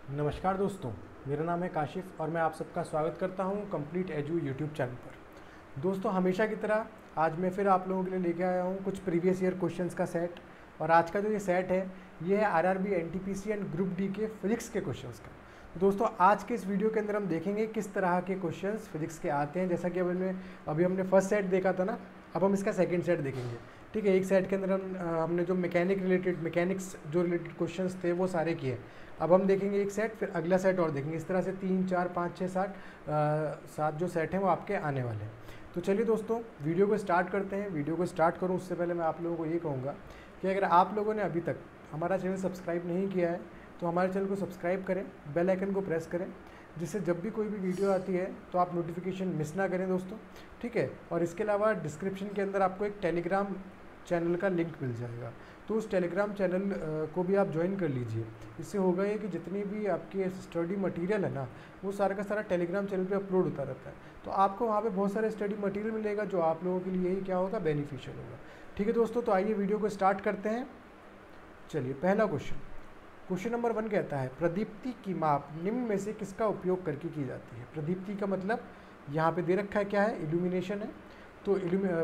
नमस्कार दोस्तों, मेरा नाम है काशिफ और मैं आप सबका स्वागत करता हूं कंप्लीट एजू यूट्यूब चैनल पर। दोस्तों, हमेशा की तरह आज मैं फिर आप लोगों के लिए लेके आया हूं कुछ प्रीवियस ईयर क्वेश्चंस का सेट। और आज का जो ये सेट है ये है RRB, NTPC and group D के फिजिक्स के क्वेश्चंस का। तो दोस्तों, आज के इस वीडियो के अंदर हम देखेंगे किस तरह के क्वेश्चंस फिजिक्स के आते हैं। जैसा कि अभी हमने फर्स्ट सेट देखा था ना, अब हम इसका सेकेंड सेट देखेंगे। ठीक है, एक सेट के अंदर हमने जो मैकेनिक्स जो रिलेटेड क्वेश्चंस थे वो सारे किए। अब हम देखेंगे एक सेट, फिर अगला सेट और देखेंगे। इस तरह से 3, 4, 5, 6, 7 जो सेट हैं वो आपके आने वाले हैं। तो चलिए दोस्तों, वीडियो को स्टार्ट करते हैं। वीडियो को स्टार्ट करूं उससे पहले मैं आप लोगों को ये कहूँगा कि अगर आप लोगों ने अभी तक हमारा चैनल सब्सक्राइब नहीं किया है तो हमारे चैनल को सब्सक्राइब करें, बेल आइकन को प्रेस करें, जिससे जब भी कोई भी वीडियो आती है तो आप नोटिफिकेशन मिस ना करें दोस्तों। ठीक है, और इसके अलावा डिस्क्रिप्शन के अंदर आपको एक टेलीग्राम चैनल का लिंक मिल जाएगा, तो उस टेलीग्राम चैनल को भी आप ज्वाइन कर लीजिए। इससे होगा ये कि जितनी भी आपके स्टडी मटेरियल है ना, वो सारा का सारा टेलीग्राम चैनल पे अपलोड होता रहता है। तो आपको वहाँ पे बहुत सारे स्टडी मटेरियल मिलेगा जो आप लोगों के लिए ही क्या होगा, बेनिफिशियल होगा। ठीक है दोस्तों, तो आइए वीडियो को स्टार्ट करते हैं। चलिए, पहला क्वेश्चन नंबर 1 कहता है, प्रदीप्ति की माप निम्न में से किसका उपयोग करके की जाती है। प्रदीप्ति का मतलब यहाँ पे दे रखा है क्या है, इल्यूमिनेशन है। तो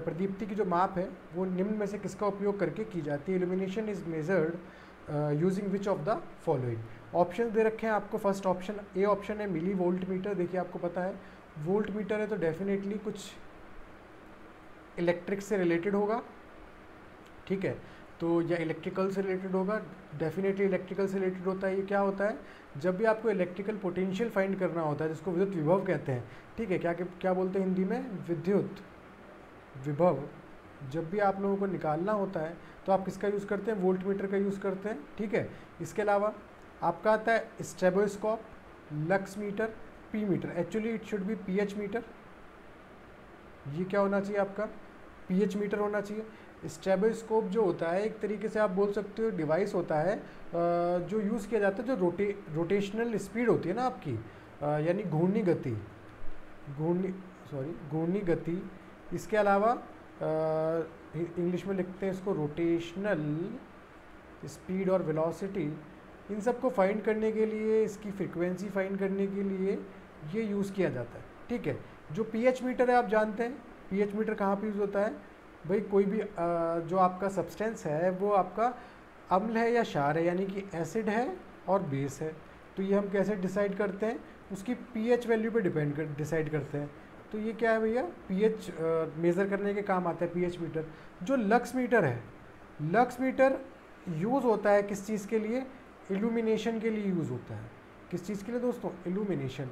प्रदीप्ति की जो माप है वो निम्न में से किसका उपयोग करके की जाती है। Illumination is measured using which of the following. Option दे रखे हैं आपको। फर्स्ट ऑप्शन, ए ऑप्शन है मिली वोल्ट मीटर। देखिए, आपको पता है वोल्ट मीटर है तो डेफिनेटली कुछ इलेक्ट्रिक से रिलेटेड होगा। ठीक है, तो या इलेक्ट्रिकल से रिलेटेड होगा, डेफिनेटली इलेक्ट्रिकल से रिलेटेड होता है। ये क्या होता है, जब भी आपको इलेक्ट्रिकल पोटेंशियल फाइंड करना होता है, जिसको विद्युत विभव कहते हैं। ठीक है, क्या बोलते हैं हिंदी में, विद्युत विभव। जब भी आप लोगों को निकालना होता है तो आप किसका यूज़ करते हैं, वोल्ट मीटर का यूज़ करते हैं। ठीक है, इसके अलावा आपका आता है stethoscope, lux meter, P meter. Actually it should be pH meter. ये क्या होना चाहिए आपका, पीएच मीटर होना चाहिए। स्टेबोस्कोप जो होता है एक तरीके से आप बोल सकते हो डिवाइस होता है जो यूज़ किया जाता है, जो रोटेशनल स्पीड होती है ना आपकी, यानी घूर्णी गति। इसके अलावा इंग्लिश में लिखते हैं इसको रोटेशनल स्पीड और वेलोसिटी। इन सब को फाइंड करने के लिए, इसकी फ्रीक्वेंसी फाइंड करने के लिए ये यूज़ किया जाता है। ठीक है, जो पीएच मीटर है आप जानते हैं पीएच मीटर कहाँ पे यूज़ होता है भाई। कोई भी जो आपका सब्सटेंस है वो आपका अम्ल है या क्षार है, यानी कि एसिड है और बेस है। तो ये हम कैसे डिसाइड करते हैं, उसकी पीएच वैल्यू पे डिसाइड करते हैं। तो ये क्या है भैया, पीएच मेज़र करने के काम आता है पीएच मीटर। जो लक्स मीटर है, लक्स मीटर यूज़ होता है किस चीज़ के लिए, इल्यूमिनेशन के लिए यूज़ होता है। किस चीज़ के लिए दोस्तों, इल्यूमिनेशन।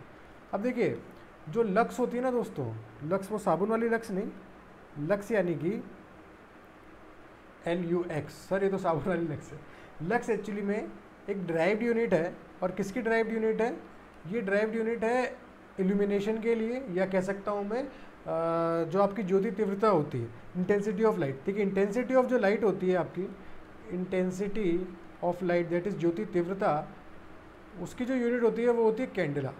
अब देखिए, जो लक्स होती है ना दोस्तों, लक्स वो साबुन वाली लक्स नहीं, लक्स यानी कि LUX, सर ये तो साबुन वाली लक्स है। लक्स एक्चुअली में एक ड्राइव्ड यूनिट है। और किसकी ड्राइव्ड यूनिट है, ये ड्राइव्ड यूनिट है इल्यूमिनेशन के लिए, या कह सकता हूँ मैं जो आपकी ज्योति तीव्रता होती है, इंटेंसिटी ऑफ लाइट। ठीक है, इंटेंसिटी ऑफ जो लाइट होती है आपकी, intensity of light that is ज्योति तीव्रता, उसकी जो यूनिट होती है वो होती है कैंडला।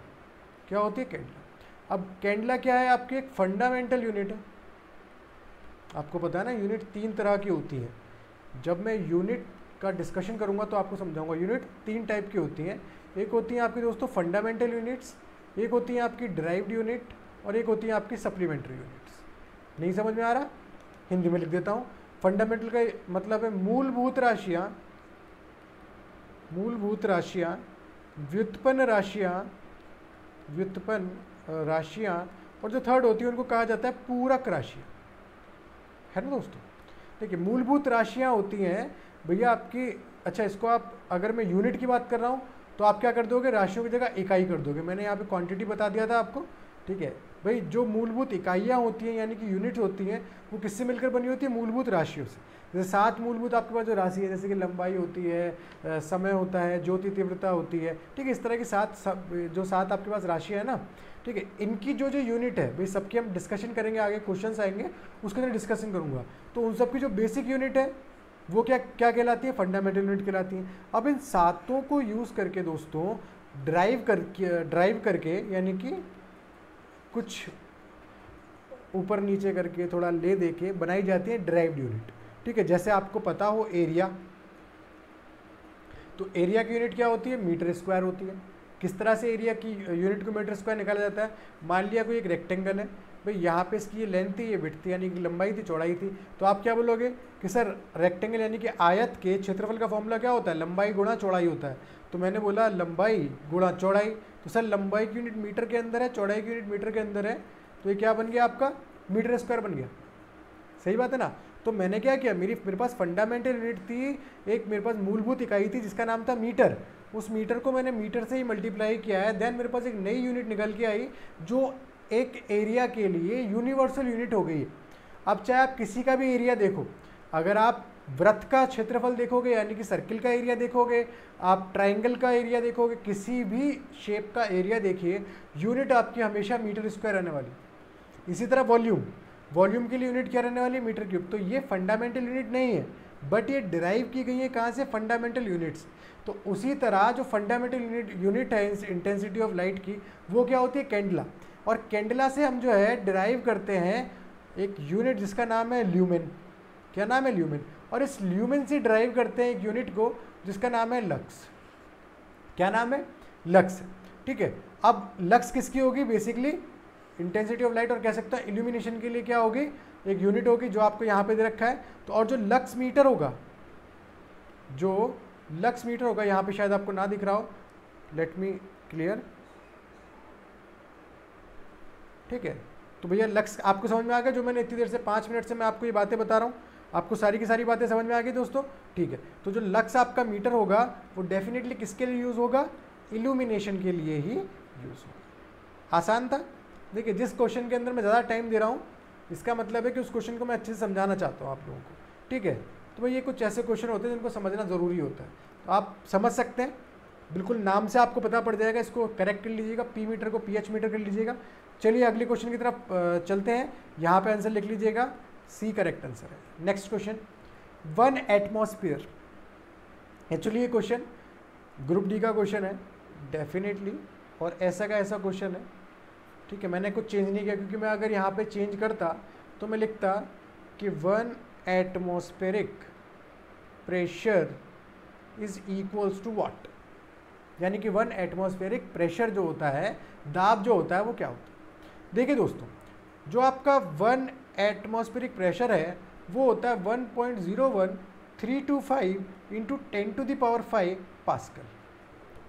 क्या होती है, कैंडला। अब कैंडला क्या है, आपकी एक फंडामेंटल यूनिट है। आपको पता है ना, यूनिट 3 तरह की होती है। जब मैं यूनिट का डिस्कशन करूँगा तो आपको समझाऊंगा। यूनिट 3 टाइप की होती हैं। एक होती है आपकी दोस्तों फंडामेंटल यूनिट्स, एक होती है आपकी ड्राइव्ड यूनिट, और एक होती है आपकी सप्लीमेंट्री यूनिट्स। नहीं समझ में आ रहा, हिंदी में लिख देता हूँ। फंडामेंटल का मूलभूत राशियाँ, व्युत्पन्न राशियाँ, और जो थर्ड होती है उनको कहा जाता है पूरक राशियाँ, है ना दोस्तों। देखिए, मूलभूत राशियाँ होती हैं भैया आपकी। अच्छा, इसको आप, अगर मैं यूनिट की बात कर रहा हूँ तो आप क्या कर दोगे, राशियों की जगह इकाई कर दोगे। मैंने यहाँ पे क्वांटिटी बता दिया था आपको। ठीक है भाई, जो मूलभूत इकाइयाँ होती हैं यानी कि यूनिट होती हैं, वो किससे मिलकर बनी होती है, मूलभूत राशियों से। जैसे 7 मूलभूत आपके पास जो राशि है, जैसे कि लंबाई होती है, समय होता है, ज्योति तीव्रता होती है। ठीक है, इस तरह की 7 आपके पास राशियाँ है ना। ठीक है, इनकी जो यूनिट है भाई, सबकी हम डिस्कशन करेंगे, आगे क्वेश्चंस आएंगे उसके अंदर डिस्कशन करूँगा। तो उन सबकी जो बेसिक यूनिट है वो क्या कहलाती है, फंडामेंटल यूनिट कहलाती है। अब इन 7 को यूज़ करके दोस्तों ड्राइव करके यानी कि कुछ ऊपर नीचे करके थोड़ा ले दे के बनाई जाती है ड्राइव्ड यूनिट। ठीक है, जैसे आपको पता हो एरिया, तो एरिया की यूनिट क्या होती है, मीटर स्क्वायर होती है। किस तरह से एरिया की यूनिट को मीटर स्क्वायर निकाला जाता है। मान लिया कोई एक रेक्टेंगल है भाई, यहाँ पे इसकी ये लेंथ थी, ये विड्थ थी, यानी कि लंबाई थी, चौड़ाई थी, तो आप क्या बोलोगे कि सर रेक्टेंगल यानी कि आयत के क्षेत्रफल का फॉर्मूला क्या होता है, लंबाई गुणा चौड़ाई होता है। तो मैंने बोला लंबाई गुणा चौड़ाई, तो सर लंबाई की यूनिट मीटर के अंदर है, चौड़ाई की यूनिट मीटर के अंदर है, तो ये क्या बन गया आपका मीटर स्क्वायर बन गया। सही बात है ना। तो मैंने क्या किया, मेरे पास फंडामेंटल यूनिट थी, एक मेरे पास मूलभूत इकाई थी जिसका नाम था मीटर, उस मीटर को मैंने मीटर से ही मल्टीप्लाई किया है, देन मेरे पास एक नई यूनिट निकल के आई जो एक एरिया के लिए यूनिवर्सल यूनिट हो गई। अब चाहे आप किसी का भी एरिया देखो, अगर आप वृत्त का क्षेत्रफल देखोगे यानी कि सर्किल का एरिया देखोगे, आप ट्राइंगल का एरिया देखोगे, किसी भी शेप का एरिया देखिए, यूनिट आपकी हमेशा मीटर स्क्वायर रहने वाली। इसी तरह वॉल्यूम के लिए यूनिट क्या रहने वाली है, मीटर क्यूब। तो ये फंडामेंटल यूनिट नहीं है, बट ये डिराइव की गई है कहाँ से, फंडामेंटल यूनिट्स। तो उसी तरह जो फंडामेंटल यूनिट है इंटेंसिटी ऑफ लाइट की, वो क्या होती है, कैंडला। और कैंडला से हम जो है डिराइव करते हैं एक यूनिट जिसका नाम है ल्यूमेन। क्या नाम है, ल्यूमेन। और इस ल्यूमेन से डिराइव करते हैं एक यूनिट को जिसका नाम है लक्स। क्या नाम है, लक्स। ठीक है, अब लक्स किसकी होगी, बेसिकली इंटेंसिटी ऑफ लाइट, और कह सकता है इल्यूमिनेशन के लिए क्या होगी, एक यूनिट होगी जो आपको यहाँ पे दे रखा है। तो और जो लक्स मीटर होगा, यहाँ पे शायद आपको ना दिख रहा हो, लेट मी क्लियर। ठीक है, तो भैया लक्स आपको समझ में आ गया, जो मैंने इतनी देर से 5 मिनट से मैं आपको ये बातें बता रहा हूँ, आपको सारी की सारी बातें समझ में आ गई दोस्तों। ठीक है, तो जो लक्स आपका मीटर होगा वो डेफिनेटली किसके लिए यूज़ होगा, इल्यूमिनेशन के लिए ही यूज़ होगा। आसान था। देखिए, जिस क्वेश्चन के अंदर मैं ज़्यादा टाइम दे रहा हूँ, इसका मतलब है कि उस क्वेश्चन को मैं अच्छे से समझाना चाहता हूँ आप लोगों को। ठीक है, तो भाई ये कुछ ऐसे क्वेश्चन होते हैं जिनको समझना ज़रूरी होता है, तो आप समझ सकते हैं, बिल्कुल नाम से आपको पता पड़ जाएगा। इसको करेक्ट कर लीजिएगा, पी मीटर को पीएच मीटर कर लीजिएगा। चलिए अगले क्वेश्चन की तरफ चलते हैं। यहाँ पे आंसर लिख लीजिएगा, सी करेक्ट आंसर है। Next question, 1 atmosphere. एक्चुअली ये क्वेश्चन ग्रुप डी का क्वेश्चन है डेफिनेटली, और ऐसा का ऐसा क्वेश्चन है। ठीक है, मैंने कुछ चेंज नहीं किया, क्योंकि मैं अगर यहाँ पे चेंज करता तो मैं लिखता कि 1 atmospheric pressure is equals to what, यानी कि 1 एटमॉस्फेरिक प्रेशर जो होता है, दाब जो होता है, वो क्या होता है। देखिए दोस्तों, जो आपका 1 एटमॉस्फेरिक प्रेशर है वो होता है 1.01325 इंटू 10⁵ पास्कल।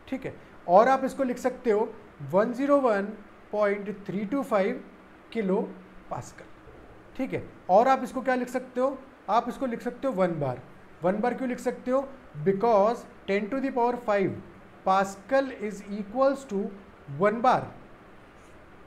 ठीक है, और आप इसको लिख सकते हो 101.325 किलो पास्कल। ठीक है, और आप इसको क्या लिख सकते हो, आप इसको लिख सकते हो 1 बार। 1 बार क्यों लिख सकते हो, because 10⁵ pascal is equals to 1 bar.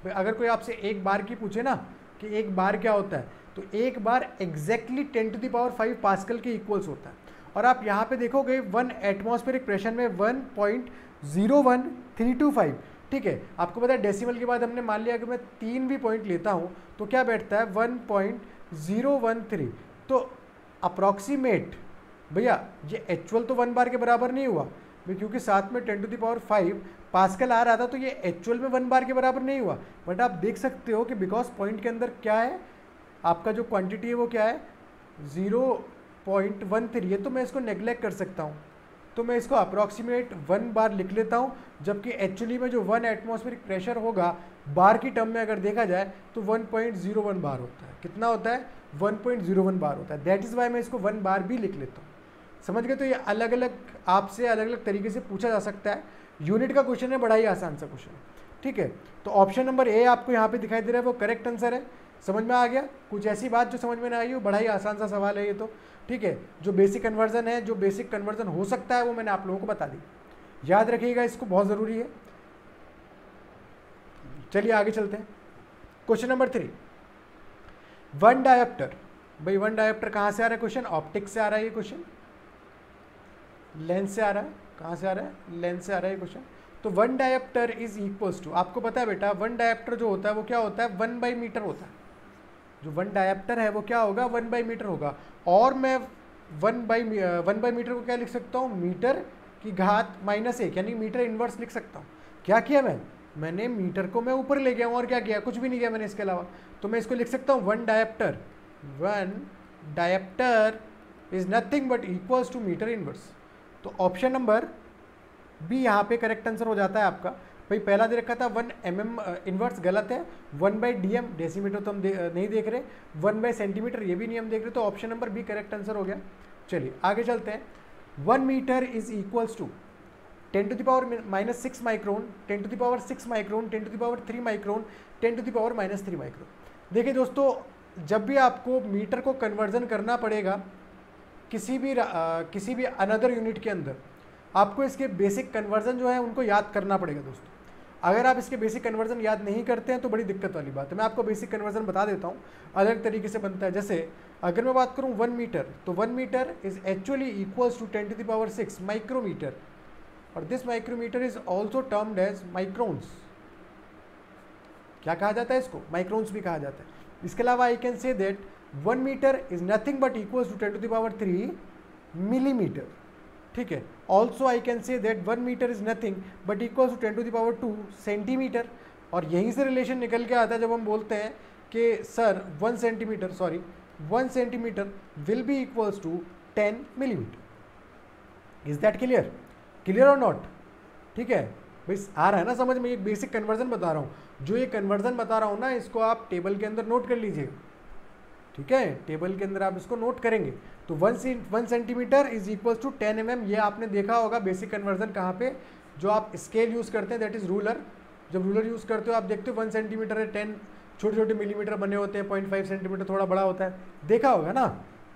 अगर कोई आपसे एक बार की पूछे ना कि एक बार क्या होता है, तो एक बार एग्जैक्टली 10⁵ पास्कल के इक्वल्स होता है। और आप यहाँ पे देखोगे 1 एटमॉस्फेरिक प्रेशर में 1.01325। ठीक है, आपको पता है डेसिमल के बाद हमने मान लिया कि मैं 3 भी पॉइंट लेता हूँ तो क्या बैठता है 1.013। तो अप्रॉक्सीमेट भैया ये एक्चुअल तो 1 बार के बराबर नहीं हुआ, क्योंकि साथ में 10⁵ पास्कल आ रहा था, तो ये एक्चुअल में 1 बार के बराबर नहीं हुआ। बट आप देख सकते हो कि बिकॉज पॉइंट के अंदर क्या है, आपका जो क्वांटिटी है वो क्या है 0.13 है, तो मैं इसको नेग्लेक्ट कर सकता हूँ, तो मैं इसको अप्रॉक्सीमेट 1 बार लिख लेता हूँ। जबकि एक्चुअली में जो 1 एटमॉस्फेरिक प्रेशर होगा बार की टर्म में अगर देखा जाए तो 1.01 बार होता है। कितना होता है, 1.01 बार होता है। दैट इज़ वाई मैं इसको 1 बार भी लिख लेता हूँ। समझ गए। तो ये अलग अलग आपसे अलग अलग तरीके से पूछा जा सकता है। यूनिट का क्वेश्चन है, बड़ा ही आसान सा क्वेश्चन है। ठीक है, तो ऑप्शन नंबर ए आपको यहाँ पे दिखाई दे रहा है वो करेक्ट आंसर है। समझ में आ गया, कुछ ऐसी बात जो समझ में ना आई हो, बड़ा ही आसान सा सवाल है ये तो। ठीक है, जो बेसिक कन्वर्जन है, जो बेसिक कन्वर्जन हो सकता है वो मैंने आप लोगों को बता दी, याद रखिएगा, इसको बहुत ज़रूरी है। चलिए आगे चलते हैं। Question number 3, 1 dioptre. भाई 1 डायोप्टर कहाँ से आ रहा है क्वेश्चन, ऑप्टिक्स से आ रहा है ये क्वेश्चन, लेंस से आ रहा है। कहाँ से आ रहा है, लेंस से आ रहा है क्वेश्चन। तो 1 डायोप्टर इज इक्वल्स टू, आपको पता है बेटा 1 डायोप्टर जो होता है वो क्या होता है, 1/मीटर होता है। जो 1 डायोप्टर है वो क्या होगा, 1/मीटर होगा। और मैं 1/मीटर को क्या लिख सकता हूँ, मीटर की घात -1, यानी मीटर इनवर्स लिख सकता हूँ। क्या किया मैंने मीटर को मैं ऊपर ले गया हूँ, और क्या किया, कुछ भी नहीं किया मैंने इसके अलावा। तो मैं इसको लिख सकता हूँ 1 dioptre is nothing but equals to metre inverse. तो ऑप्शन नंबर बी यहाँ पे करेक्ट आंसर हो जाता है आपका। भाई पहला दे रखा था 1 mm इनवर्स, गलत है। 1/dm, डेसीमीटर तो हम नहीं देख रहे, 1/सेंटीमीटर ये भी नहीं हम देख रहे, तो option number B correct answer हो गया। चलिए आगे चलते हैं। 1 metre is equals to 10⁻⁻6 micron, 10⁻6 micron, 10⁻3 micron, 10⁻⁻3 micron. देखिए दोस्तों, जब भी आपको मीटर को कन्वर्जन करना पड़ेगा किसी भी अनदर यूनिट के अंदर, आपको इसके बेसिक कन्वर्जन जो है उनको याद करना पड़ेगा दोस्तों। अगर आप इसके बेसिक कन्वर्जन याद नहीं करते हैं तो बड़ी दिक्कत वाली बात है। मैं आपको बेसिक कन्वर्जन बता देता हूँ, अलग तरीके से बनता है। जैसे अगर मैं बात करूँ 1 मीटर, तो 1 metre is actually equals to 10⁻6 micrometre, और this micrometre is also termed as microns. क्या कहा जाता है इसको? माइक्रोन्स भी कहा जाता है। इसके अलावा I can say that 1 metre is nothing but equals to 10⁻3 millimetre, ठीक है। Also I can say that 1 metre is nothing but equals to 10⁻2 centimetre. और यहीं से रिलेशन निकल के आता है जब हम बोलते हैं कि sir 1 centimetre will be equals to 10 millimetre. Is that clear? Clear और नॉट? ठीक है भाई, आ रहा है ना समझ में? एक बेसिक कन्वर्जन बता रहा हूँ। जो ये कन्वर्जन बता रहा हूँ ना, इसको आप टेबल के अंदर नोट कर लीजिएगा, ठीक है। टेबल के अंदर आप इसको नोट करेंगे। तो 1 centimetre is equal to 10 mm। ये आपने देखा होगा बेसिक कन्वर्जन कहाँ पे, जो आप स्केल यूज़ करते हैं, दैट इज़ रूलर। जब रूलर यूज़ करते हो आप देखते हो 1 सेंटीमीटर है, 10 छोटे छोटे मिलीमीटर बने होते हैं, 0.5 सेंटीमीटर थोड़ा बड़ा होता है, देखा होगा ना,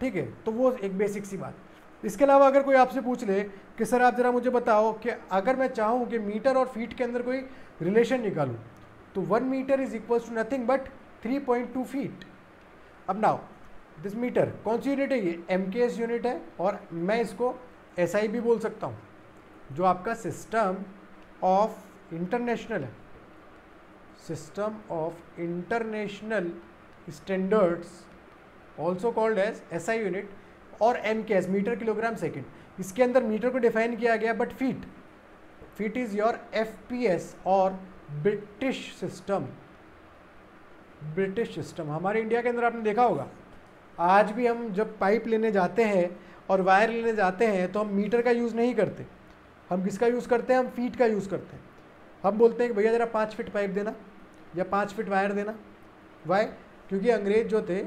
ठीक है। तो वो एक बेसिक सी बात। इसके अलावा अगर कोई आपसे पूछ ले कि सर आप ज़रा मुझे बताओ कि अगर मैं चाहूँ कि मीटर और फीट के अंदर कोई रिलेशन निकालूँ, तो 1 metre is equal to nothing but 3.2 feet. अब नाउ दिस मीटर कौन सी यूनिट है? ये MKS यूनिट है, और मैं इसको SI भी बोल सकता हूँ, जो आपका सिस्टम ऑफ इंटरनेशनल है, system of international standards, also called as SI unit, और MKS मीटर किलोग्राम सेकेंड। इसके अंदर मीटर को डिफाइन किया गया, but feet is your FPS और ब्रिटिश सिस्टम। हमारे इंडिया के अंदर आपने देखा होगा, आज भी हम जब पाइप लेने जाते हैं और वायर लेने जाते हैं तो हम मीटर का यूज़ नहीं करते, हम किसका यूज़ करते हैं? हम फीट का यूज़ करते हैं। हम बोलते हैं कि भैया ज़रा 5 फीट पाइप देना या 5 फीट वायर देना। वाई? क्योंकि अंग्रेज जो थे,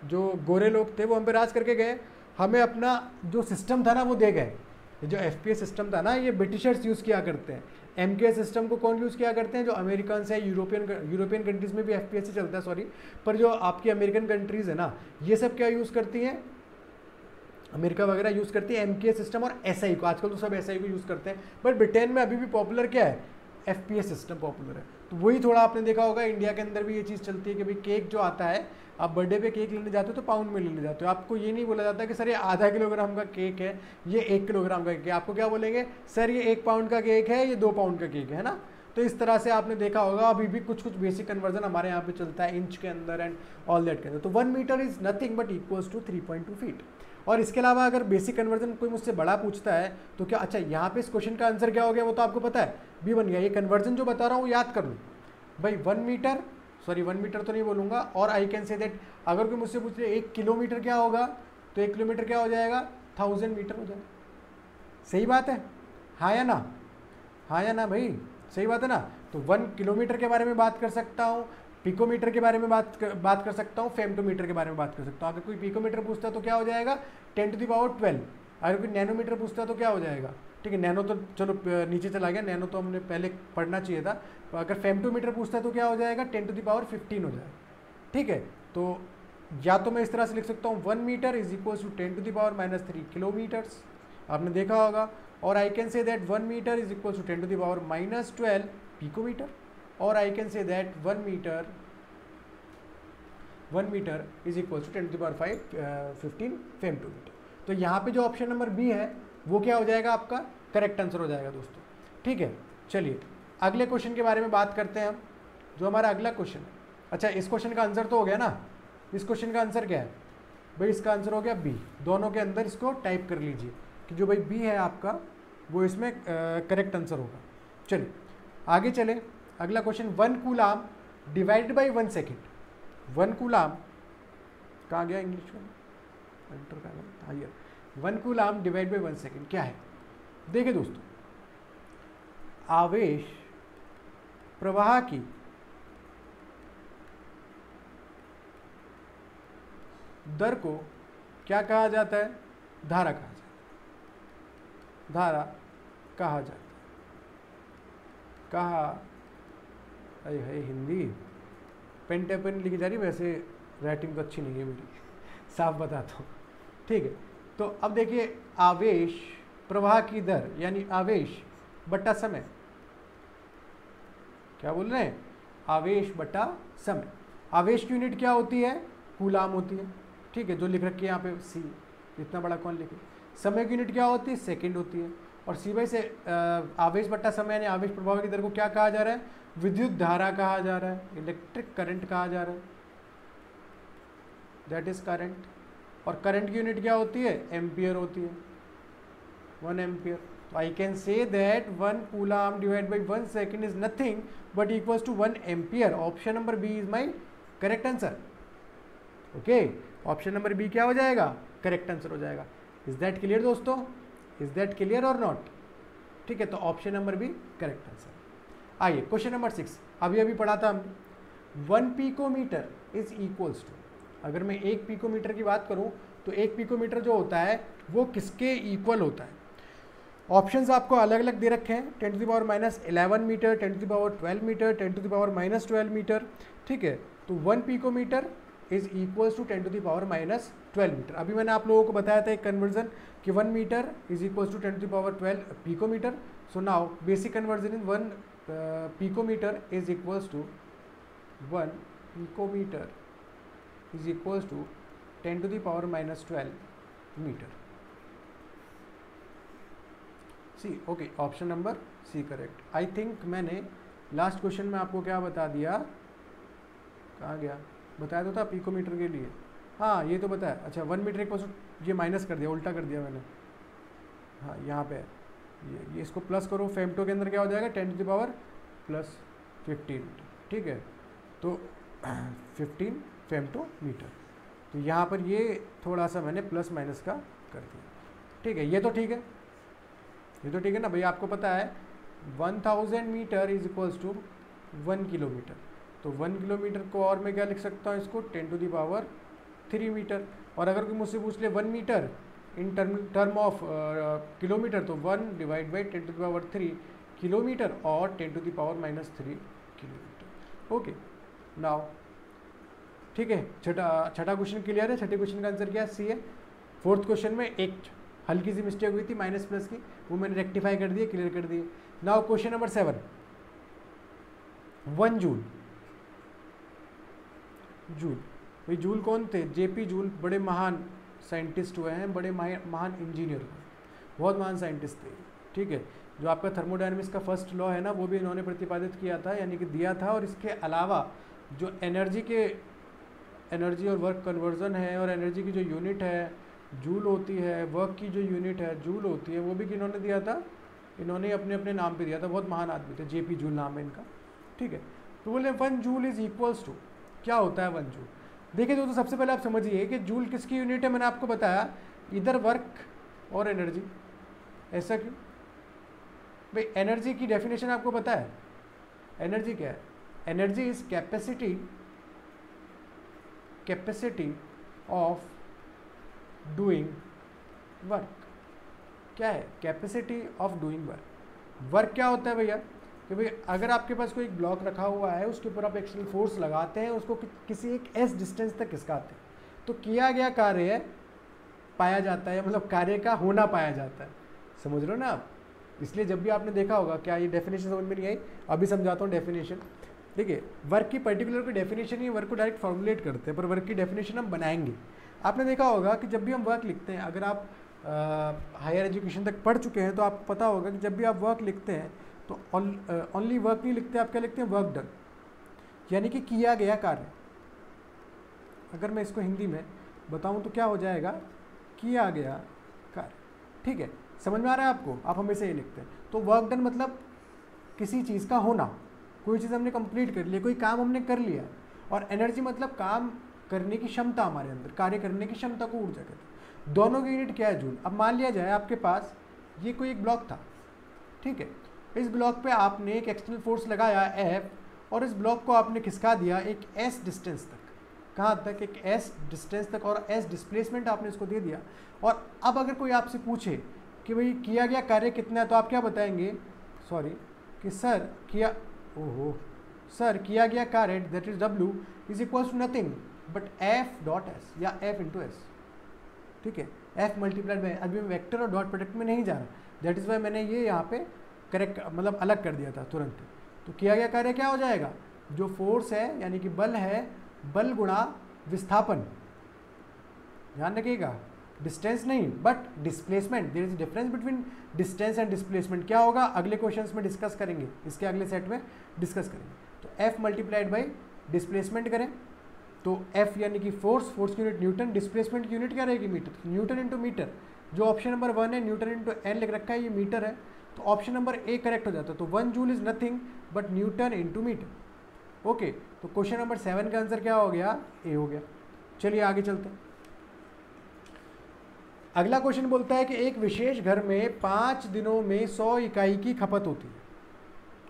जो गोरे लोग थे, वो हम पे राज करके गए, हमें अपना जो सिस्टम था ना वो दे गए। ये जो FPS सिस्टम था ना, ये ब्रिटिशर्स यूज़ किया करते हैं। MKS सिस्टम को कौन यूज़ किया करते हैं? जो अमेरिकन है, यूरोपियन कंट्रीज़ में भी FPS ही चलता है, सॉरी, पर जो आपकी अमेरिकन कंट्रीज़ है ना, ये सब क्या यूज़ करती हैं? अमेरिका वगैरह यूज़ करती है MKS सिस्टम और SI को। आजकल तो सब SI को यूज़ करते हैं, बट ब्रिटेन में अभी भी पॉपुलर क्या है? FPS सिस्टम पॉपुलर है। तो वही थोड़ा आपने देखा होगा, इंडिया के अंदर भी ये चीज़ चलती है कि भाई केक जो आता है, आप बर्थडे पे केक लेने जाते हो तो पाउंड में लेने जाते हो। आपको ये नहीं बोला जाता कि सर ये आधा किलोग्राम का केक है, ये 1 किलोग्राम का केक है। आपको क्या बोलेंगे? सर ये 1 पाउंड का केक है, ये 2 पाउंड का केक है ना। तो इस तरह से आपने देखा होगा, अभी भी कुछ बेसिक कन्वर्जन हमारे यहाँ पे चलता है इंच के अंदर एंड ऑल दैट के अंदर। तो 1 metre is nothing but equals to 3.2 feet. और इसके अलावा अगर बेसिक कन्वर्जन कोई मुझसे बड़ा पूछता है तो क्या, अच्छा यहाँ पे इस क्वेश्चन का आंसर क्या हो गया वो तो आपको पता है, बी बन गया। ये कन्वर्जन जो बता रहा हूँ याद कर लो भाई। 1 मीटर तो नहीं बोलूँगा। और आई कैन से दैट, अगर कोई मुझसे पूछ रहे 1 किलोमीटर क्या होगा, तो 1 किलोमीटर क्या हो जाएगा? 1000 मीटर हो जाएगा। सही बात है, हाँ या ना? हाँ या ना भाई? सही बात है ना। तो 1 किलोमीटर के बारे में बात कर सकता हूँ, पिकोमीटर के बारे में बात कर सकता हूँ, फेमटोमीटर के बारे में बात कर सकता हूँ। अगर कोई पिकोमीटर पूछता है तो क्या हो जाएगा? 10⁻12। अगर कोई नैनोमीटर पूछता है तो क्या हो जाएगा? ठीक है, नैनो तो चलो नीचे चला गया, नैनो तो हमने पहले पढ़ना चाहिए था। तो अगर फेमटोमीटर पूछता है तो क्या हो जाएगा? 10⁻15 हो जाएगा। ठीक है, तो या तो मैं इस तरह से लिख सकता हूँ 1 metre is equal to 10⁻³ kilometres, आपने देखा होगा। और I can say that 1 metre is equal to 10⁻12 picometre. और I can say that 1 metre is equal to 10⁻15 femtometre. तो यहाँ पे जो ऑप्शन नंबर बी है वो क्या हो जाएगा? आपका करेक्ट आंसर हो जाएगा दोस्तों। ठीक है, चलिए अगले क्वेश्चन के बारे में बात करते हैं हम, जो हमारा अगला क्वेश्चन है। अच्छा, इस क्वेश्चन का आंसर तो हो गया ना? इस क्वेश्चन का आंसर क्या है भाई? इसका आंसर हो गया बी। दोनों के अंदर इसको टाइप कर लीजिए कि जो भाई बी है आपका वो इसमें करेक्ट आंसर होगा। चलिए आगे चले, अगला question. 1 coulomb divided by 1 second. 1 coulomb कहाँ गया इंग्लिश में? एंटर का हायर। 1 कूलाम डिवाइड बाई 1 सेकेंड क्या है? देखिए दोस्तों, आवेश प्रवाह की दर को क्या कहा जाता है? धारा कहा जाता है। धारा कहा जाता है। कहा, अरे है हिंदी पेन टेपन लिखी जा रही, वैसे राइटिंग तो अच्छी नहीं है मेरी, साफ बताता हूँ। ठीक है, तो अब देखिए आवेश प्रवाह की दर यानी आवेश बटा समय। क्या बोल रहे हैं? आवेश बटा समय। आवेश की यूनिट क्या होती है? कूलाम होती है। ठीक है, जो लिख रखी है यहाँ पे सी, इतना बड़ा कौन लिखे। समय की यूनिट क्या होती है? सेकंड होती है। और सी बाई से आवेश बटा समय यानी आवेश प्रवाह की दर को क्या कहा जा रहा है? विद्युत धारा कहा जा रहा है, इलेक्ट्रिक करंट कहा जा रहा है, दैट इज करंट। और करंट की यूनिट क्या होती है? एम्पियर होती है, 1 एम्पियर। तो I can say that 1 coulomb divide by 1 second is nothing but equals to 1 ampere. Option number B is my correct answer. Okay, option number B क्या हो जाएगा? करेक्ट आंसर हो जाएगा। इज दैट क्लियर दोस्तों? Is that clear और not? ठीक है, तो option number B correct answer. आइए क्वेश्चन नंबर 6, अभी पढ़ा था हमने। 1 पिकोमीटर इज इक्वल्स टू, अगर मैं 1 पिकोमीटर की बात करूं तो 1 पिकोमीटर जो होता है वो किसके इक्वल होता है? ऑप्शंस आपको अलग अलग दे रखे हैं, 10 to the power -11 metre, 10 to the power 12 metre, 10 to the power -12 metre. ठीक है, तो 1 picometre is equals to 10 to the power -12 metre. अभी मैंने आप लोगों को बताया था एक कन्वर्जन कि 1 metre is equals to 10 to the power 12 picometre. So now basic conversion in 1 picometre is equals to 1 picometre is equals to 10 to the power -12 metre. C, okay, option number C correct. I think मैंने last question में आपको क्या बता दिया, कहाँ गया? बताया तो था पिकोमीटर के लिए, हाँ ये तो बताया। अच्छा 1 मीटर एक ये माइनस कर दिया, उल्टा कर दिया मैंने। हाँ यहाँ पे ये इसको प्लस करो, फेमटो के अंदर क्या हो जाएगा? 10 टू द पावर +15। ठीक है, तो 15 फेमटो मीटर। तो यहाँ पर ये थोड़ा सा मैंने प्लस माइनस का कर दिया। ठीक है, ये तो ठीक है, ये तो ठीक है ना भाई। आपको पता है 1000 metre is equals to 1 kilometre. तो 1 किलोमीटर को और मैं क्या लिख सकता हूँ? इसको 10 टू द पावर 3 मीटर। और अगर कोई मुझसे पूछ ले 1 metre in term of kilometre, तो 1 divide by 10 to the power 3 kilometre और 10 to the power -3 kilometre. Okay, now ठीक है, छठा क्वेश्चन क्लियर है। छठे क्वेश्चन का आंसर क्या है? सी है। 4th क्वेश्चन में एक हल्की सी मिस्टेक हुई थी माइनस प्लस की, वो मैंने रेक्टिफाई कर दिए, क्लियर कर दिए। Now question number 7, 1 joule. Joule भाई, जूल कौन थे? जेपी जूल, बड़े महान साइंटिस्ट हुए हैं, बड़े महान इंजीनियर हुए, बहुत महान साइंटिस्ट थे। ठीक है, जो आपका थर्मोडायनामिक्स का फर्स्ट लॉ है ना, वो भी इन्होंने प्रतिपादित किया था, यानी कि दिया था। और इसके अलावा जो एनर्जी और वर्क कन्वर्जन है, और एनर्जी की जो यूनिट है जूल होती है, वर्क की जो यूनिट है जूल होती है, वो भी किन्होंने दिया था? इन्होंने अपने अपने नाम पे दिया था, बहुत महान आदमी थे, जेपी जूल नाम है इनका। ठीक है, तो बोले 1 जूल इज इक्वल्स टू, क्या होता है 1 जूल? देखिए दोस्तों, सबसे पहले आप समझिए कि जूल किसकी यूनिट है। मैंने आपको बताया इधर वर्क और एनर्जी। ऐसा क्यों भाई? एनर्जी की डेफिनेशन आपको पता है? एनर्जी क्या है? Energy is capacity of doing work. क्या है? Capacity of doing work. Work क्या होता है भैया? कि भाई अगर आपके पास कोई एक ब्लॉक रखा हुआ है, उसके ऊपर आप एक्सटर्नल फोर्स लगाते हैं, उसको किसी एक एस डिस्टेंस तक खिसकाते हैं, तो किया गया कार्य पाया जाता है, मतलब कार्य का होना पाया जाता है। समझ रहे हो ना आप? इसलिए जब भी आपने देखा होगा, क्या ये डेफिनेशन समझ में नहीं आई? अभी समझाता हूँ डेफिनेशन। देखिए, वर्क की पर्टिकुलर कोई डेफिनेशन ही वर्क को डायरेक्ट फॉर्मुलेट करते हैं, पर वर्क की डेफिनेशन हम बनाएंगे। आपने देखा होगा कि जब भी हम वर्क लिखते हैं, अगर आप हायर एजुकेशन तक पढ़ चुके हैं तो आपको पता होगा कि जब भी आप वर्क लिखते हैं तो ओनली वर्क नहीं लिखते, आप क्या लिखते हैं? वर्क डन, यानी कि किया गया कार्य। अगर मैं इसको हिंदी में बताऊं तो क्या हो जाएगा? किया गया कार्य। ठीक है, समझ में आ रहा है आपको? आप हमेशा ये लिखते हैं। तो वर्क डन मतलब किसी चीज़ का होना, कोई चीज़ हमने कंप्लीट कर लिया, कोई काम हमने कर लिया। और एनर्जी मतलब काम करने की क्षमता, हमारे अंदर कार्य करने की क्षमता को ऊर्जा कहते हैं। दोनों की यूनिट क्या है? जूल। अब मान लिया जाए आपके पास ये कोई एक ब्लॉक था, ठीक है, इस ब्लॉक पे आपने एक एक्सटर्नल फोर्स लगाया F, और इस ब्लॉक को आपने खिसका दिया एक S डिस्टेंस तक। कहाँ तक? एक S डिस्टेंस तक, और S डिस्प्लेसमेंट आपने इसको दे दिया। और अब अगर कोई आपसे पूछे कि भाई किया गया कार्य कितना है, तो आप क्या बताएंगे? सॉरी, कि सर किया गया कार्य that is W is equals to nothing but F dot S या F इंटू S। ठीक है, F मल्टीप्लाइड बाय, अभी मैं वेक्टर और डॉट प्रोडक्ट में नहीं जा रहा, दैट इज़ वाई मैंने ये यहाँ पे करेक्ट मतलब अलग कर दिया था तुरंत। तो किया गया कार्य क्या हो जाएगा? जो फोर्स है यानी कि बल है, बल गुणा विस्थापन, ध्यान रखिएगा, डिस्टेंस नहीं but displacement. There is difference between distance and displacement. क्या होगा अगले क्वेश्चंस में डिस्कस करेंगे, इसके अगले सेट में डिस्कस करेंगे। तो F मल्टीप्लाइड बाई डिस्प्लेसमेंट करें तो F यानी कि फोर्स की यूनिट न्यूटन, डिस्प्लेसमेंट की यूनिट क्या रहेगी? Metre, newton into metre. जो ऑप्शन नंबर 1 है न्यूटन इंटू एन लिख रखा है, ये मीटर है, तो ऑप्शन नंबर ए करेक्ट हो जाता है। तो 1 joule is nothing but newton into metre. Okay, तो क्वेश्चन नंबर 7 का आंसर क्या हो गया? ए हो गया। चलिए आगे चलते हैं। अगला क्वेश्चन बोलता है कि एक विशेष घर में 5 दिनों में 100 इकाई की खपत होती है।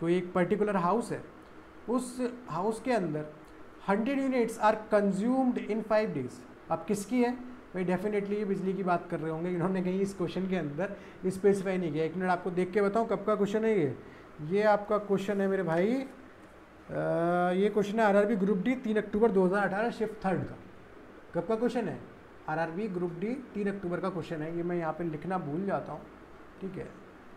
तो एक पर्टिकुलर हाउस है, उस हाउस के अंदर 100 units are consumed in 5 days. अब किसकी है भाई? डेफिनेटली ये बिजली की बात कर रहे होंगे, इन्होंने कहीं इस क्वेश्चन के अंदर स्पेसिफाई नहीं किया। एक मिनट आपको देख के बताऊं कब का क्वेश्चन है ये आपका क्वेश्चन है मेरे भाई, ये क्वेश्चन है आरआरबी ग्रुप डी 3 अक्टूबर 2018 शिफ्ट 3rd का। कब का क्वेश्चन है? आरआरबी ग्रुप डी 3 अक्टूबर का क्वेश्चन है। ये मैं यहाँ पे लिखना भूल जाता हूँ, ठीक है,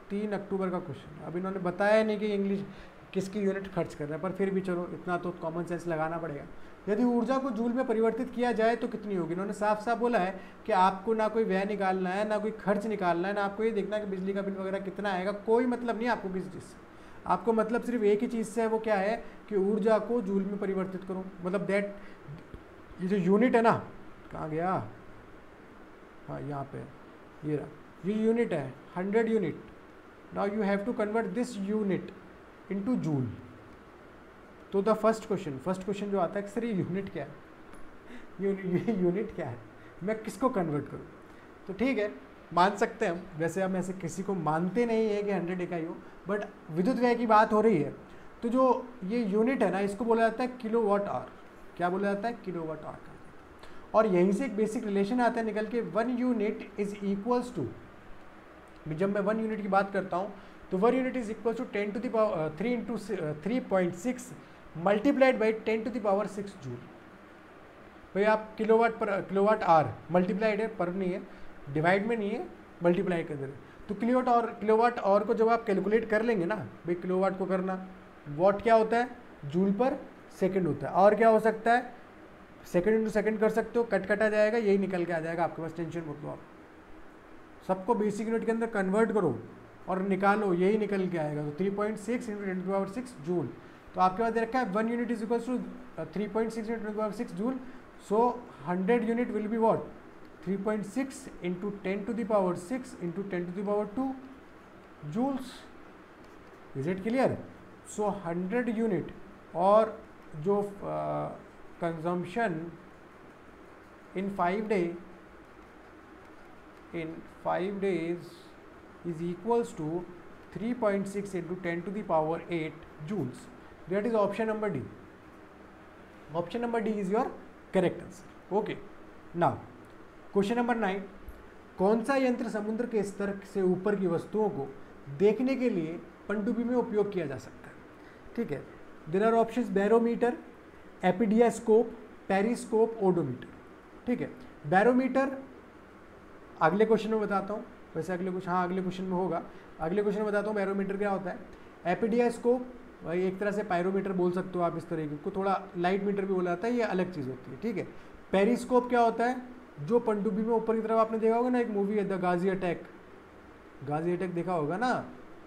3 अक्टूबर का क्वेश्चन। अब इन्होंने बताया नहीं कि इंग्लिश किसकी यूनिट खर्च कर रहा है, पर फिर भी चलो इतना तो कॉमन सेंस लगाना पड़ेगा। यदि ऊर्जा को जूल में परिवर्तित किया जाए तो कितनी होगी? इन्होंने साफ साफ बोला है कि आपको ना कोई व्यय निकालना है, ना कोई खर्च निकालना है, ना आपको ये देखना है कि बिजली का बिल वगैरह कितना आएगा। कोई मतलब नहीं आपको किसी चीज़ से, आपको मतलब सिर्फ एक ही चीज़ से है, वो क्या है कि ऊर्जा को जूल में परिवर्तित करो। मतलब दैट ये जो यूनिट है ना, कहाँ गया? हाँ यहाँ पे ये रहा, ये यूनिट है 100 unit. Now you have to convert this unit into joule. तो द फर्स्ट क्वेश्चन जो आता है कि सर ये यूनिट क्या है, ये यूनिट क्या है, मैं किसको कन्वर्ट करूँ? तो ठीक है, मान सकते हैं हम, वैसे हम ऐसे किसी को मानते नहीं है कि 100 इकाई हो, बट विद्युत व्यय की बात हो रही है तो जो ये यूनिट है ना, इसको बोला जाता है किलोवाट आवर। क्या बोला जाता है? किलोवाट आवर का। और यहीं से एक बेसिक रिलेशन आता है निकल के, 1 यूनिट इज इक्वल्स टू, जब मैं 1 यूनिट की बात करता हूँ तो 1 unit is equal to 10 to the power 3 into 3.6 multiplied by 10 to the power 6 joule. भाई आप किलोवाट आवर मल्टीप्लाइड है, पर नहीं है, डिवाइड में नहीं है, मल्टीप्लाई कर दे रहे। तो किलोवाट आवर को जब आप कैलकुलेट कर लेंगे ना भाई, किलोवाट को करना, वॉट क्या होता है? जूल पर सेकंड होता है। और क्या हो सकता है? सेकंड इंटू सेकंड कर सकते हो, कट आ जाएगा, यही निकल के आ जाएगा आपके पास। टेंशन मत लो, आप सबको बेसिक यूनिट के अंदर कन्वर्ट करो और निकालो, यही निकल के आएगा। तो 3.6 into 10 to the power 6 joule. तो आपके पास दे रखा है 1 unit is equal to 3.6 into 10 to the power 6 joule. So 100 unit will be what? 3.6 into 10 to the power 6 into 10 to the power 2 joules. Is it clear? So 100 unit और जो consumption in 5 days is equals to 3.6 into 10 to the power 8 joules. That is option number D. Option number D is your correct answer. Okay. Now, question number 9. कौन सा यंत्र समुद्र के स्तर से ऊपर की वस्तुओं को देखने के लिए पनडुब्बी में उपयोग किया जा सकता है? ठीक है, there are options: barometer, epidiascope, periscope, odometer. ठीक है, बैरोमीटर अगले क्वेश्चन में बताता हूँ, वैसे अगले क्वेश्चन में होगा। अगले क्वेश्चन में बताता हूँ बैरोमीटर क्या होता है। एपिडियास्कोप भाई एक तरह से पायरोमीटर बोल सकते हो आप, इस तरीके को थोड़ा लाइट मीटर भी बोला जाता है, ये अलग चीज़ होती है। ठीक है, पेरिस्कोप क्या होता है? जो पनडुब्बी में ऊपर की तरफ, आपने देखा होगा ना एक मूवी है द गाजी अटैक, देखा होगा ना,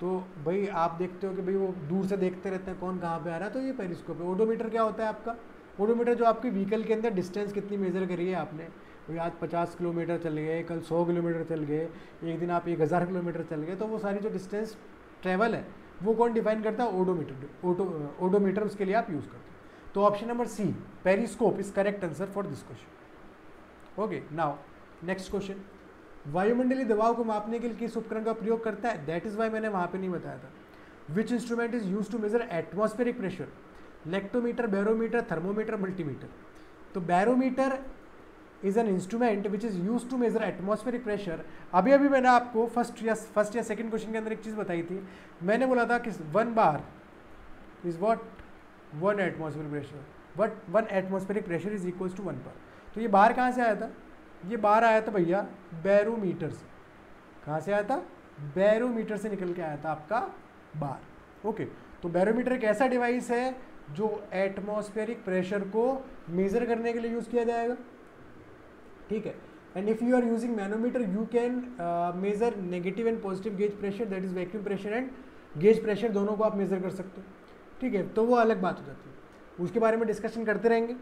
तो भाई आप देखते हो कि भाई वो दूर से देखते रहते हैं कौन कहाँ पे आ रहा है, तो ये पेरिस्कोप है। ओडोमीटर क्या होता है आपका? ओडोमीटर जो आपकी व्हीकल के अंदर डिस्टेंस कितनी मेजर करी है आपने, भाई आज 50 किलोमीटर चल गए, कल 100 किलोमीटर चल गए, एक दिन आप 1000 किलोमीटर चल गए, तो वो सारी जो डिस्टेंस ट्रेवल है वो कौन डिफाइन करता है? ओडोमीटर उसके लिए आप यूज़ करते हो। तो option number C, periscope is correct answer for this question. Okay, now next question. वायुमंडलीय दबाव को मापने के लिए किस उपकरण का प्रयोग करता है? दैट इज वाई मैंने वहाँ पे नहीं बताया था। Which instrument is use to measure atmospheric pressure? Lactometer, barometer, thermometer, multimeter. तो barometer is an instrument which is use to measure atmospheric pressure. अभी अभी मैंने आपको फर्स्ट या सेकंड क्वेश्चन के अंदर एक चीज़ बताई थी, मैंने बोला था कि 1 bar is what 1 atmospheric pressure, but 1 atmospheric pressure is equals to 1 bar. तो ये बार कहाँ से आया था? ये बार आया था भैया बैरोमीटर से। कहाँ से आया था? बैरोमीटर से निकल के आया था आपका बार। ओके, तो बैरोमीटर एक ऐसा डिवाइस है जो एटमॉस्फेरिक प्रेशर को मेजर करने के लिए यूज किया जाएगा, ठीक है। And if you are using manometer you can measure negative and positive gauge pressure, that is vacuum pressure and gauge pressure, दोनों को आप मेजर कर सकते हो, ठीक है। तो वो अलग बात हो जाती है, उसके बारे में डिस्कशन करते रहेंगे।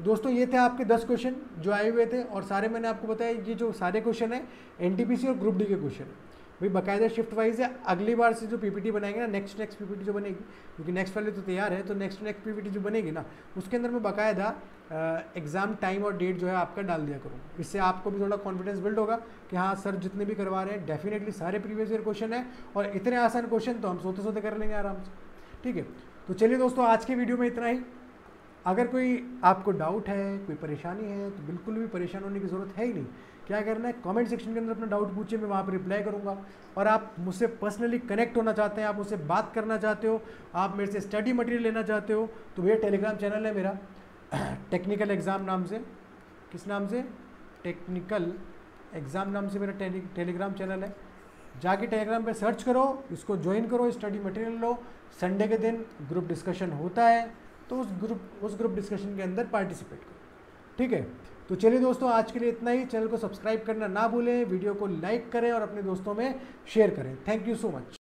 दोस्तों ये थे आपके 10 क्वेश्चन जो आए हुए थे, और सारे मैंने आपको बताया ये जो सारे क्वेश्चन है एनटीपीसी और ग्रुप डी के क्वेश्चन है भाई, बाकायदा शिफ्ट वाइज है। अगली बार से जो पीपीटी बनाएंगे ना, नेक्स्ट पीपीटी जो बनेगी, क्योंकि नेक्स्ट वाले तो तैयार है, तो नेक्स्ट पीपीटी जो बनेगी ना उसके अंदर मैं बाकायदा एग्जाम टाइम और डेट जो है आपका डाल दिया करूँगा। इससे आपको भी थोड़ा कॉन्फिडेंस बिल्ड होगा कि हाँ सर जितने भी करवा रहे हैं डेफिनेटली सारे प्रीवियस ईयर क्वेश्चन है, और इतने आसान क्वेश्चन तो हम सोते सोते कर लेंगे आराम से, ठीक है। तो चलिए दोस्तों आज की वीडियो में इतना ही। अगर कोई आपको डाउट है, कोई परेशानी है, तो बिल्कुल भी परेशान होने की ज़रूरत है ही नहीं। क्या करना है, कमेंट सेक्शन के अंदर अपना डाउट पूछिए, मैं वहाँ पर रिप्लाई करूँगा। और आप मुझसे पर्सनली कनेक्ट होना चाहते हैं, आप मुझसे बात करना चाहते हो, आप मेरे से स्टडी मटेरियल लेना चाहते हो, तो भैया टेलीग्राम चैनल है मेरा टेक्निकल एग्ज़ाम नाम से। किस नाम से? टेक्निकल एग्ज़ाम नाम से मेरा टेलीग्राम चैनल है। जाके टेलीग्राम पे सर्च करो, इसको ज्वाइन करो, स्टडी मटेरियल लो। संडे के दिन ग्रुप डिस्कशन होता है, तो उस ग्रुप डिस्कशन के अंदर पार्टिसिपेट करो, ठीक है। तो चलिए दोस्तों आज के लिए इतना ही। चैनल को सब्सक्राइब करना ना भूलें, वीडियो को लाइक करें और अपने दोस्तों में शेयर करें। Thank you so much.